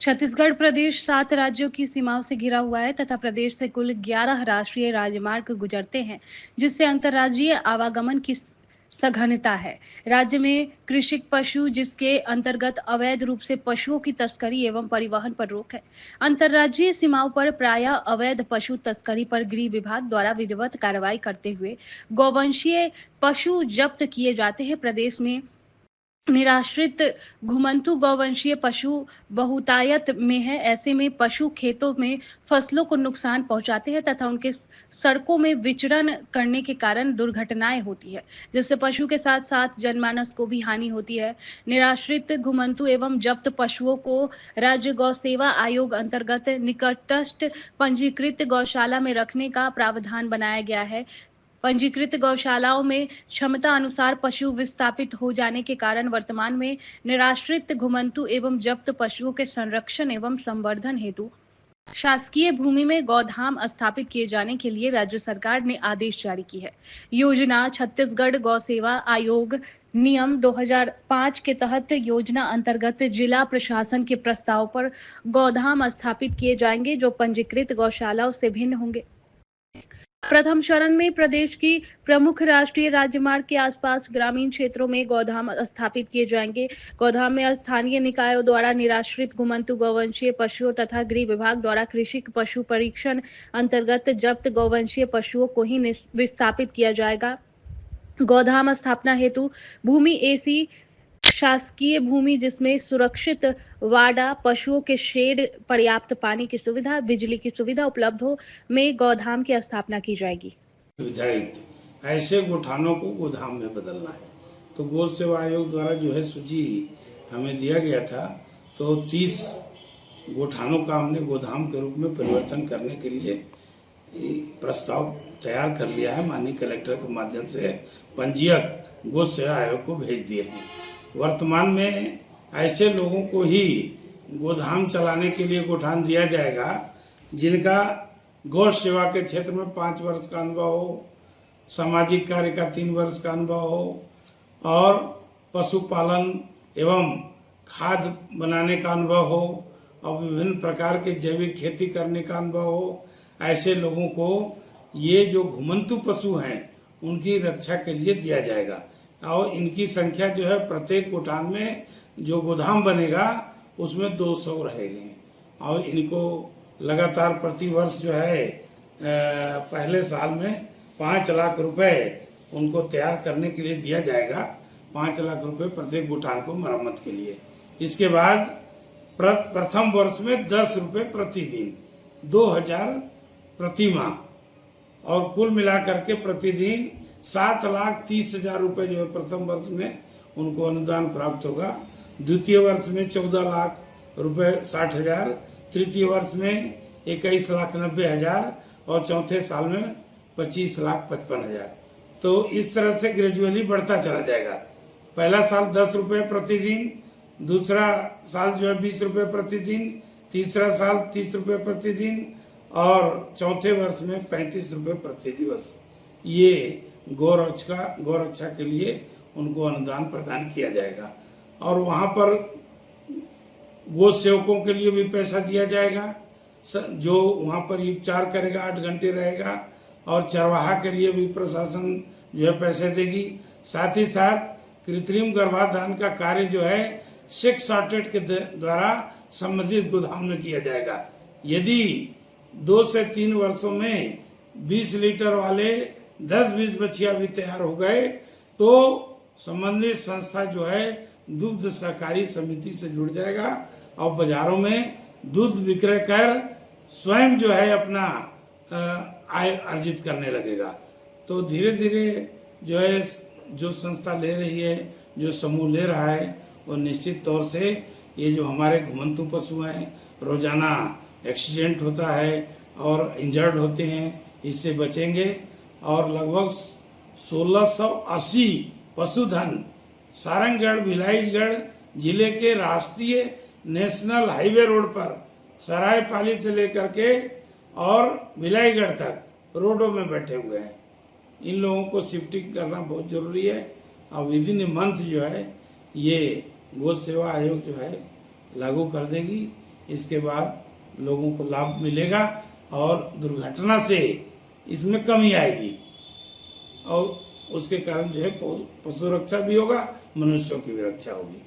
छत्तीसगढ़ प्रदेश 7 राज्यों की सीमाओं से घिरा हुआ है तथा प्रदेश से कुल 11 राष्ट्रीय राजमार्ग गुजरते हैं, जिससे अंतर्राज्यीय आवागमन की सघनता है। राज्य में कृषिक पशु, जिसके अंतर्गत अवैध रूप से पशुओं की तस्करी एवं परिवहन पर रोक है। अंतर्राज्यीय सीमाओं पर प्रायः अवैध पशु तस्करी पर गृह विभाग द्वारा विधिवत कार्रवाई करते हुए गौवंशीय पशु जब्त किए जाते हैं। प्रदेश में निराश्रित घुमंतु गौवंशीय पशु बहुतायत में है। ऐसे में पशु खेतों में फसलों को नुकसान पहुंचाते हैं तथा उनके सड़कों में विचरण करने के कारण दुर्घटनाएं होती है, जिससे पशु के साथ साथ जनमानस को भी हानि होती है। निराश्रित घुमंतु एवं जब्त पशुओं को राज्य गौ सेवा आयोग अंतर्गत निकटस्थ पंजीकृत गौशाला में रखने का प्रावधान बनाया गया है। पंजीकृत गौशालाओं में क्षमता अनुसार पशु विस्थापित हो जाने के कारण वर्तमान में निराश्रित घुमंतु एवं जब्त पशुओं के संरक्षण एवं संवर्धन हेतु शासकीय भूमि में गौधाम स्थापित किए जाने के लिए राज्य सरकार ने आदेश जारी की है। योजना छत्तीसगढ़ गौ सेवा आयोग नियम 2005 के तहत योजना अंतर्गत जिला प्रशासन के प्रस्ताव पर गौधाम स्थापित किए जाएंगे, जो पंजीकृत गौशालाओं से भिन्न होंगे। प्रथम चरण में प्रदेश की प्रमुख राष्ट्रीय राजमार्ग के आसपास ग्रामीण क्षेत्रों में गौधाम स्थापित किए जाएंगे। गौधाम में स्थानीय निकायों द्वारा निराश्रित घुमंतु गौवंशीय पशुओं तथा गृह विभाग द्वारा कृषि पशु परीक्षण अंतर्गत जब्त गौवंशीय पशुओं को ही विस्थापित किया जाएगा। गौधाम स्थापना हेतु भूमि ऐसी शासकीय भूमि जिसमें सुरक्षित वाड़ा, पशुओं के शेड, पर्याप्त पानी की सुविधा, बिजली की सुविधा उपलब्ध हो, में गौधाम की स्थापना की जाएगी। ऐसे गोठानों को गोधाम में बदलना है। तो गौ सेवा आयोग द्वारा जो है सूची हमें दिया गया था, तो 30 गोठानों का हमने गोधाम के रूप में परिवर्तन करने के लिए प्रस्ताव तैयार कर लिया है। माननीय कलेक्टर के माध्यम से पंजीयक गौ सेवा आयोग को भेज दिए हैं। वर्तमान में ऐसे लोगों को ही गोधाम चलाने के लिए गोठान दिया जाएगा जिनका गौ सेवा के क्षेत्र में 5 वर्ष का अनुभव हो, सामाजिक कार्य का 3 वर्ष का अनुभव हो और पशुपालन एवं खाद बनाने का अनुभव हो और विभिन्न प्रकार के जैविक खेती करने का अनुभव हो। ऐसे लोगों को ये जो घुमंतु पशु हैं उनकी रक्षा के लिए दिया जाएगा और इनकी संख्या जो है प्रत्येक गोठान में जो गोदाम बनेगा उसमें 200 रहेंगे और इनको लगातार प्रति वर्ष जो है पहले साल में 5 लाख रुपए उनको तैयार करने के लिए दिया जाएगा। 5 लाख रुपए प्रत्येक गोठान को मरम्मत के लिए। इसके बाद प्रथम वर्ष में 10 रुपए प्रतिदिन, 2000 प्रति माह और कुल मिलाकर के प्रतिदिन 7,30,000 रुपए जो है प्रथम वर्ष में उनको अनुदान प्राप्त होगा। द्वितीय वर्ष में 14 लाख रुपए 60,000, तृतीय वर्ष में 21,90,000 और चौथे साल में 25,55,000। तो इस तरह से ग्रेजुअली बढ़ता चला जाएगा। पहला साल 10 रुपए प्रतिदिन, दूसरा साल जो है 20 रुपए प्रतिदिन, तीसरा साल 30 रुपए प्रतिदिन और चौथे वर्ष में 35 रुपए प्रति दिवस। ये गौरक्षा के लिए उनको अनुदान प्रदान किया जाएगा और वहां पर गो सेवकों के लिए भी पैसा दिया जाएगा, जो वहां पर उपचार करेगा, 8 घंटे रहेगा और चरवाहा के लिए भी प्रशासन जो है पैसे देगी। साथ ही साथ कृत्रिम गर्भाधान का कार्य जो है सेक्स सॉर्टेड के द्वारा संबंधित गोदाम में किया जाएगा। यदि 2 से 3 वर्षों में 20 लीटर वाले 10-20 बछिया भी तैयार हो गए तो संबंधित संस्था जो है दुग्ध सहकारी समिति से जुड़ जाएगा और बाजारों में दूध विक्रय कर स्वयं जो है अपना आय अर्जित करने लगेगा। तो धीरे धीरे जो है जो संस्था ले रही है, जो समूह ले रहा है, वो निश्चित तौर से ये जो हमारे घुमंतु पशु हैं रोजाना एक्सीडेंट होता है और इंजर्ड होते हैं, इससे बचेंगे और लगभग 1680 पशुधन सारंगगढ़ भिलाईगढ़ जिले के राष्ट्रीय नेशनल हाईवे रोड पर सरायपाली से लेकर के और भिलाईगढ़ तक रोडों में बैठे हुए हैं। इन लोगों को शिफ्टिंग करना बहुत जरूरी है और विद इन ए मंथ जो है ये गौ सेवा आयोग जो है लागू कर देगी। इसके बाद लोगों को लाभ मिलेगा और दुर्घटना से इसमें कमी आएगी और उसके कारण जो है पशु रक्षा भी होगा, मनुष्यों की भी रक्षा होगी।